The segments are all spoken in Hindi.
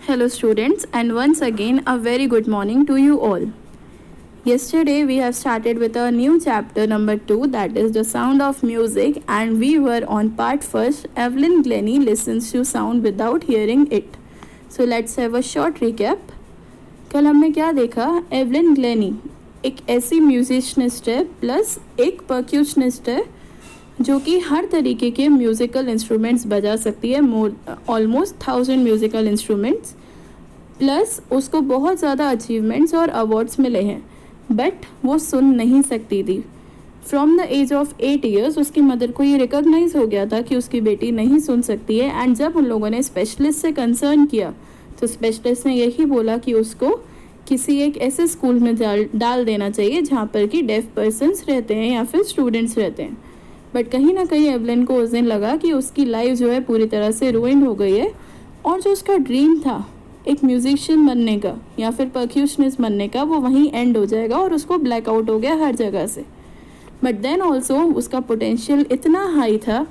Hello, students, and once again, a very good morning to you all. Yesterday, we have started with a new chapter number 2, that is the sound of music, and we were on part first. Evelyn Glennie listens to sound without hearing it. So, let's have a short recap. कल हमने क्या देखा? एवलिन ग्लेनी एक ऐसी म्यूजिशनिस्ट है प्लस एक परक्यूशनिस्ट है जो कि हर तरीके के म्यूज़िकल इंस्ट्रूमेंट्स बजा सकती है, ऑलमोस्ट 1000 म्यूज़िकल इंस्ट्रूमेंट्स, प्लस उसको बहुत ज़्यादा अचीवमेंट्स और अवार्ड्स मिले हैं, बट वो सुन नहीं सकती थी। From the age of 8 years उसकी मदर को ये रिकॉग्नाइज हो गया था कि उसकी बेटी नहीं सुन सकती है, एंड जब उन लोगों ने स्पेशलिस्ट से कंसर्न किया तो स्पेशलिस्ट ने यही बोला कि उसको किसी एक ऐसे स्कूल में डाल देना चाहिए जहाँ पर कि डेफ पर्सन्स रहते हैं या फिर स्टूडेंट्स रहते हैं। बट कहीं ना कहीं एवलिन को उस दिन लगा कि उसकी लाइफ जो है पूरी तरह से रूइंड हो गई है, और जो उसका ड्रीम था एक म्यूजिशियन बनने का या फिर परक्यूशनिस्ट बनने का, वो वहीं एंड हो जाएगा और उसको ब्लैकआउट हो गया हर जगह से। बट देन ऑल्सो उसका पोटेंशियल इतना हाई था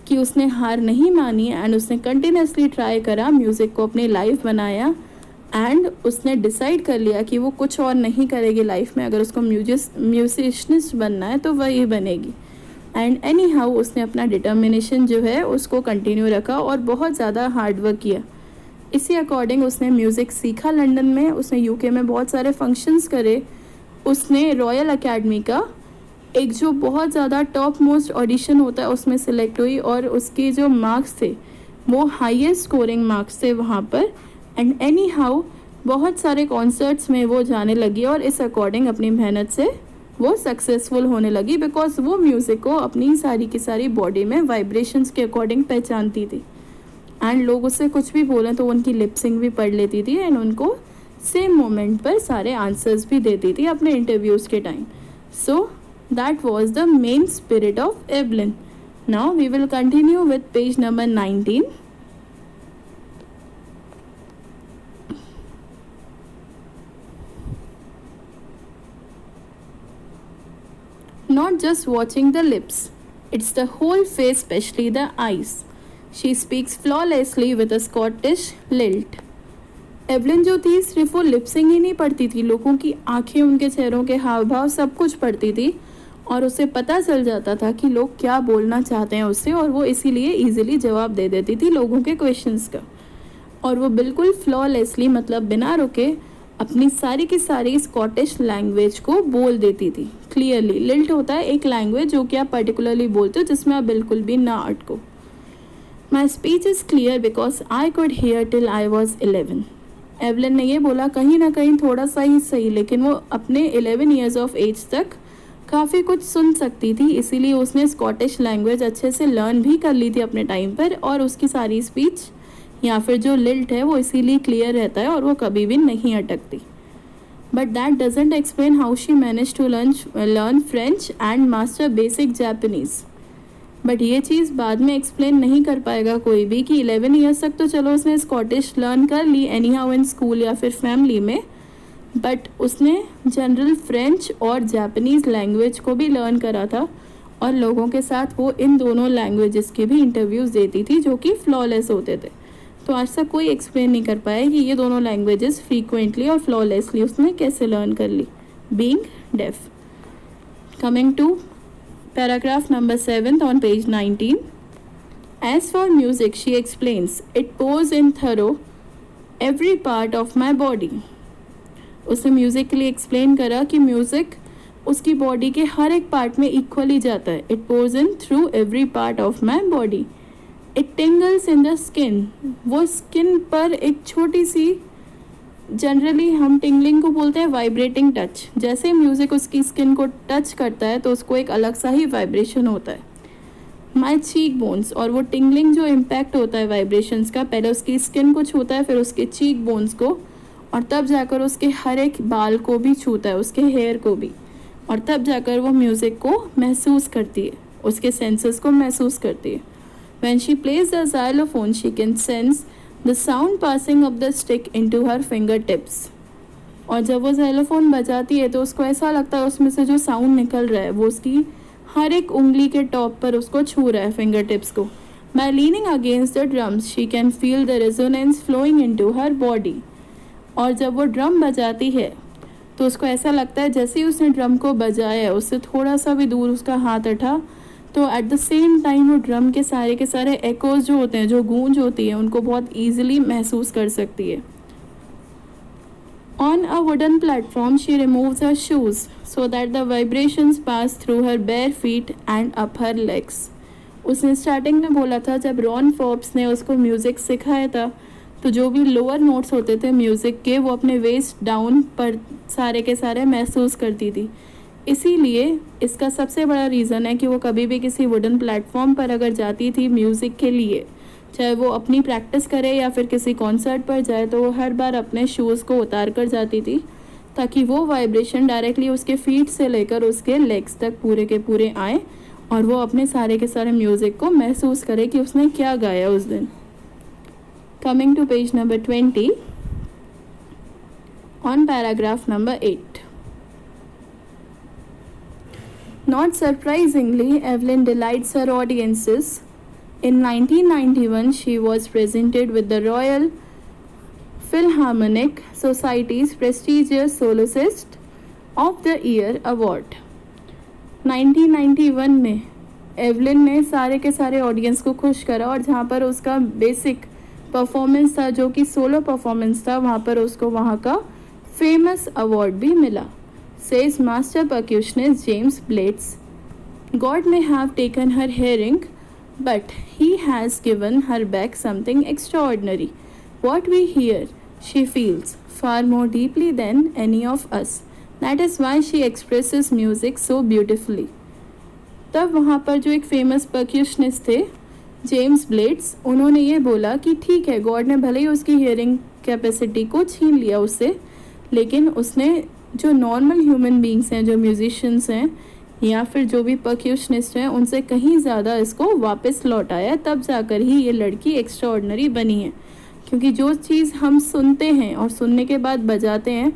कि उसने हार नहीं मानी एंड उसने कंटिन्यूसली ट्राई करा, म्यूज़िक को अपनी लाइफ बनाया, एंड उसने डिसाइड कर लिया कि वो कुछ और नहीं करेगी लाइफ में। अगर उसको म्यूजिशनिस्ट बनना है तो वही बनेगी। एंड एनी हाउ उसने अपना डिटर्मिनेशन जो है उसको कंटिन्यू रखा और बहुत ज़्यादा हार्ड वर्क किया। इसी अकॉर्डिंग उसने म्यूज़िक सीखा लंदन में, उसने यूके में बहुत सारे फंक्शंस करे, उसने रॉयल अकेडमी का एक जो बहुत ज़्यादा टॉप मोस्ट ऑडिशन होता है उसमें सिलेक्ट हुई, और उसके जो मार्क्स थे वो हाईएस्ट स्कोरिंग मार्क्स थे वहाँ पर। एंड एनी हाउ बहुत सारे कॉन्सर्ट्स में वो जाने लगी और इस अकॉर्डिंग अपनी मेहनत से वो सक्सेसफुल होने लगी, बिकॉज वो म्यूज़िक को अपनी सारी की सारी बॉडी में वाइब्रेशंस के अकॉर्डिंग पहचानती थी, एंड लोग उससे कुछ भी बोलें तो उनकी लिपसिंग भी पढ़ लेती थी, एंड उनको सेम मोमेंट पर सारे आंसर्स भी देती थी अपने इंटरव्यूज़ के time. So that was the main spirit of Evelyn. Now we will continue with page number 19. Not just watching the lips, it's the whole face, especially the eyes. She speaks flawlessly with a Scottish lilt. Evelyn जो थी सिर्फ वो लिपसिंग ही नहीं पढ़ती थी, लोगों की आंखें, उनके चेहरों के हाव भाव सब कुछ पढ़ती थी, और उसे पता चल जाता था कि लोग क्या बोलना चाहते हैं उससे, और वो इसीलिए इजीली जवाब दे देती थी लोगों के क्वेश्चंस का। और वो बिल्कुल फ्लॉलेसली, मतलब बिना रुके, अपनी सारी की सारी स्कॉटिश लैंग्वेज को बोल देती थी क्लियरली। लिल्ट होता है एक लैंग्वेज जो कि आप पर्टिकुलरली बोलते हो जिसमें आप बिल्कुल भी ना अटको। My speech is clear because I could hear till I was 11. Evelyn ने ये बोला कहीं ना कहीं थोड़ा सा ही सही, लेकिन वो अपने 11 ईयर्स ऑफ एज तक काफ़ी कुछ सुन सकती थी, इसीलिए उसने स्कॉटिश लैंग्वेज अच्छे से लर्न भी कर ली थी अपने टाइम पर, और उसकी सारी स्पीच या फिर जो लिल्ट है वो इसीलिए क्लियर रहता है और वो कभी भी नहीं अटकती। But that doesn't explain how she manage to learn French and master basic Japanese. But ये चीज़ बाद में एक्सप्लेन नहीं कर पाएगा कोई भी कि 11 ईयर्स तक तो चलो उसने स्कॉटिश लर्न कर ली एनी हाउ इन स्कूल या फिर फैमिली में, बट उसने जनरल फ्रेंच और जापानीज़ लैंग्वेज को भी लर्न करा था, और लोगों के साथ वो इन दोनों लैंग्वेजेस के भी इंटरव्यूज़ देती थी जो कि फ्लॉलेस होते थे। तो आज तक कोई एक्सप्लेन नहीं कर पाया कि ये दोनों लैंग्वेजेस फ्रीक्वेंटली और फ्लॉलेसली उसने कैसे लर्न कर ली, being deaf. Coming to paragraph number 7 on page 19. As for music, she explains, it pours in thorough every part of my body. उसने म्यूज़िक के लिए एक्सप्लेन करा कि म्यूज़िक उसकी बॉडी के हर एक पार्ट में इक्वली जाता है. It pours in through every part of my body. It टिंगल्स in the skin. वो स्किन पर एक छोटी सी, जनरली हम टिंगलिंग को बोलते हैं वाइब्रेटिंग टच, जैसे म्यूज़िक उसकी स्किन को टच करता है तो उसको एक अलग सा ही वाइब्रेशन होता है. माई चीक बोन्स, और वो टिंगलिंग जो इम्पैक्ट होता है वाइब्रेशंस का, पहले उसकी स्किन को छूता है, फिर उसके चीक बोन्स को, और तब जाकर उसके हर एक बाल को भी छूता है, उसके हेयर को भी, और तब जाकर वो म्यूज़िक को महसूस करती है, उसके सेंसेस को महसूस करती है. When she plays the xylophone, she can sense the sound passing of the stick into her fingertips. और जब वो xylophone बजाती है तो उसको ऐसा लगता है उसमें से जो साउंड निकल रहा है वो उसकी हर एक उंगली के टॉप पर उसको छू रहा है, फिंगर टिप्स को. By leaning against the drums, she can feel the resonance flowing into her body. और जब वो ड्रम बजाती है तो उसको ऐसा लगता है जैसे ही उसने ड्रम को बजाया है, उससे थोड़ा सा भी दूर उसका हाथ उठा तो एट द सेम टाइम वो ड्रम के सारे एकोज जो होते हैं, जो गूंज होती है, उनको बहुत ईजिली महसूस कर सकती है. On a wooden platform, she removes her shoes so that the vibrations pass through her bare feet and up her legs. उसने स्टार्टिंग में बोला था जब रॉन फोर्ब्स ने उसको म्यूज़िक सिखाया था तो जो भी लोअर नोट्स होते थे म्यूज़िक के वो अपने वेस्ट डाउन पर सारे के सारे महसूस करती थी. इसीलिए इसका सबसे बड़ा रीज़न है कि वो कभी भी किसी वुडन प्लेटफॉर्म पर अगर जाती थी म्यूज़िक के लिए, चाहे वो अपनी प्रैक्टिस करे या फिर किसी कॉन्सर्ट पर जाए, तो वो हर बार अपने शूज़ को उतार कर जाती थी ताकि वो वाइब्रेशन डायरेक्टली उसके फीट से लेकर उसके लेग्स तक पूरे के पूरे आए और वो अपने सारे के सारे म्यूज़िक को महसूस करे कि उसने क्या गाया उस दिन. Coming to page number 20 on paragraph number 8. Not surprisingly, Evelyn delights her audiences. In 1991, she was presented with the Royal Philharmonic Society's prestigious Soloist of the Year Award. 1991 में एवलिन ने सारे के सारे ऑडियंस को खुश करा और जहाँ पर उसका बेसिक परफॉर्मेंस था, जो कि सोलो परफॉर्मेंस था, वहाँ पर उसको वहाँ का फेमस अवार्ड भी मिला. Says master percussionist James Blades, God may have taken her hearing, but he has given her back something extraordinary. What we hear, she feels far more deeply than any of us. That is why she expresses music so beautifully. तब वहाँ पर जो एक फेमस परक्यूशनिस्ट थे जेम्स ब्लेड्स, उन्होंने ये बोला कि ठीक है, गॉड ने भले ही उसकी हियरिंग कैपेसिटी को छीन लिया उससे, लेकिन उसने जो नॉर्मल ह्यूमन बींग्स हैं, जो म्यूजिशियंस हैं या फिर जो भी परक्यूशनिस्ट हैं, उनसे कहीं ज़्यादा इसको वापस लौटाया. तब जाकर ही ये लड़की एक्स्ट्राऑर्डिनरी बनी है, क्योंकि जो चीज़ हम सुनते हैं और सुनने के बाद बजाते हैं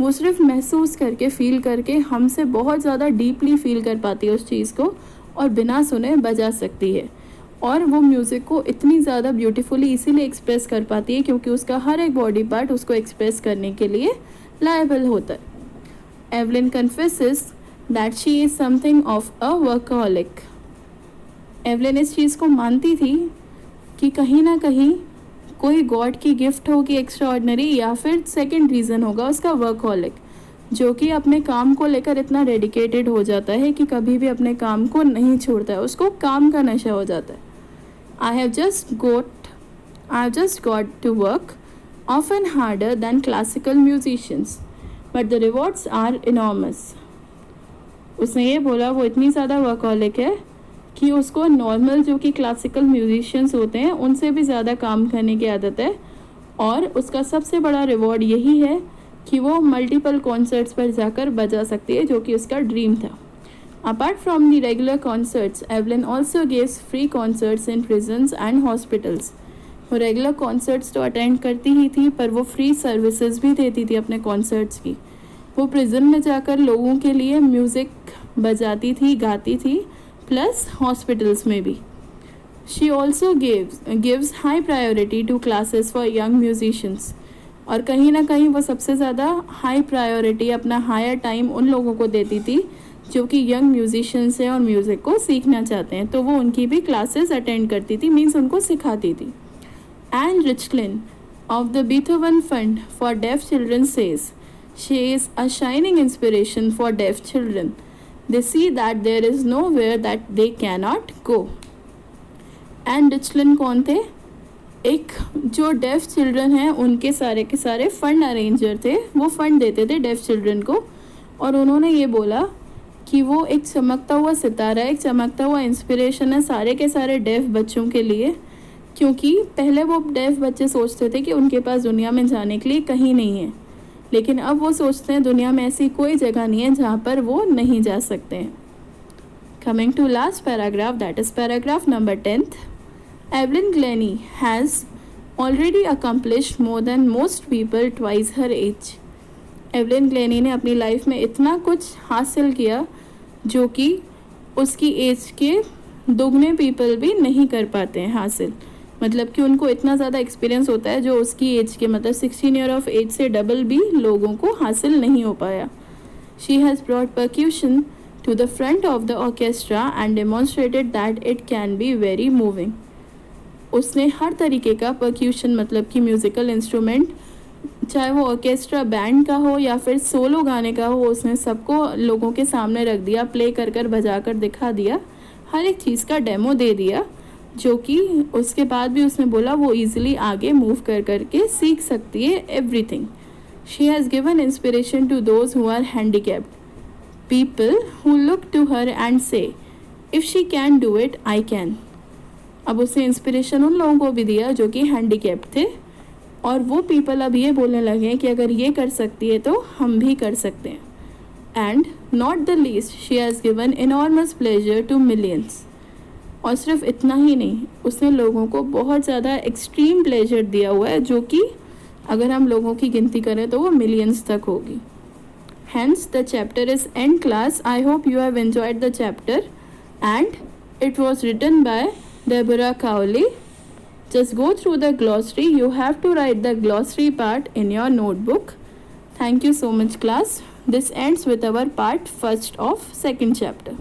वो सिर्फ महसूस करके, फील करके हमसे बहुत ज़्यादा डीपली फील कर पाती है उस चीज़ को और बिना सुने बजा सकती है. और वो म्यूज़िक को इतनी ज़्यादा ब्यूटीफुली इसीलिए एक्सप्रेस कर पाती है क्योंकि उसका हर एक बॉडी पार्ट उसको एक्सप्रेस करने के लिए लायबल होता है. Evelyn confesses that she is something of a workaholic. Evelyn इस चीज़ को मानती थी कि कहीं ना कहीं कोई गॉड की गिफ्ट होगी एक्स्ट्राऑर्डिनरी, या फिर सेकंड रीज़न होगा उसका वर्कहॉलिक, जो कि अपने काम को लेकर इतना डेडिकेटेड हो जाता है कि कभी भी अपने काम को नहीं छोड़ता है, उसको काम का नशा हो जाता है. I have just got to work, often harder than classical musicians. But the rewards are enormous. उसने ये बोला वो इतनी ज़्यादा वर्कहॉलिक है कि उसको नॉर्मल जो कि क्लासिकल म्यूजिशियंस होते हैं उनसे भी ज़्यादा काम करने की आदत है, और उसका सबसे बड़ा रिवॉर्ड यही है कि वो मल्टीपल कॉन्सर्ट्स पर जाकर बजा सकती है, जो कि उसका ड्रीम था. Apart from the regular concerts, Evelyn also gives free concerts in prisons and hospitals. वो रेगुलर कॉन्सर्ट्स तो अटेंड करती ही थी, पर वो फ्री सर्विसेज भी देती थी अपने कॉन्सर्ट्स की. वो प्रिजन में जाकर लोगों के लिए म्यूज़िक बजाती थी, गाती थी, प्लस हॉस्पिटल्स में भी. She also gives high priority to classes for young musicians. और कहीं ना कहीं वो सबसे ज़्यादा हाई प्रायोरिटी, अपना हायर टाइम उन लोगों को देती थी जो कि यंग म्यूजिशियंस हैं और म्यूज़िक को सीखना चाहते हैं, तो वो उनकी भी क्लासेस अटेंड करती थी, मीन्स उनको सिखाती थी. Anne Richlin of the Beethoven Fund for Deaf Children says she is a shining inspiration for deaf children. They see that there is nowhere that they cannot go. Anne Richlin कौन थे? एक जो डेफ चिल्ड्रन हैं उनके सारे के सारे फंड अरेंजर थे. वो फंड देते थे डेफ चिल्ड्रन को, और उन्होंने ये बोला कि वो एक चमकता हुआ सितारा, एक चमकता हुआ इंस्पिरेशन है सारे के सारे डेफ बच्चों के लिए, क्योंकि पहले वो डेफ बच्चे सोचते थे कि उनके पास दुनिया में जाने के लिए कहीं नहीं है, लेकिन अब वो सोचते हैं दुनिया में ऐसी कोई जगह नहीं है जहाँ पर वो नहीं जा सकते हैं. Coming to last paragraph, that is paragraph number 10. Evelyn Glennie has already accomplished more than most people twice her age. Evelyn Glennie ने अपनी लाइफ में इतना कुछ हासिल किया जो कि उसकी एज के दुगने पीपल भी नहीं कर पाते हैं हासिल, मतलब कि उनको इतना ज़्यादा एक्सपीरियंस होता है जो उसकी एज के, मतलब 16 ईयर ऑफ एज से डबल भी लोगों को हासिल नहीं हो पाया। She has brought percussion to the front of the orchestra and demonstrated that it can be very moving. उसने हर तरीके का परक्यूशन, मतलब कि म्यूज़िकल इंस्ट्रूमेंट, चाहे वो ऑर्केस्ट्रा बैंड का हो या फिर सोलो गाने का हो, उसने सबको लोगों के सामने रख दिया, प्ले कर कर बजा कर दिखा दिया, हर एक चीज़ का डेमो दे दिया, जो कि उसके बाद भी उसने बोला वो ईजिली आगे मूव कर कर के सीख सकती है everything. She has given inspiration to those who are handicapped, people who look to her and say if she can do it I can. अब उसने इंस्पिरेशन उन लोगों को भी दिया जो कि हैंडीकैप्ड थे, और वो पीपल अब ये बोलने लगे हैं कि अगर ये कर सकती है तो हम भी कर सकते हैं। And not the least, she has given enormous pleasure to millions. और सिर्फ इतना ही नहीं, उसने लोगों को बहुत ज़्यादा एक्सट्रीम प्लेजर दिया हुआ है, जो कि अगर हम लोगों की गिनती करें तो वो मिलियंस तक होगी। Hence, the chapter is end class. I hope you have enjoyed the chapter, and it was written by Deborah Cowley. Just go through the glossary. You have to write the glossary part in your notebook. Thank you so much, class. This ends with our part first of second chapter.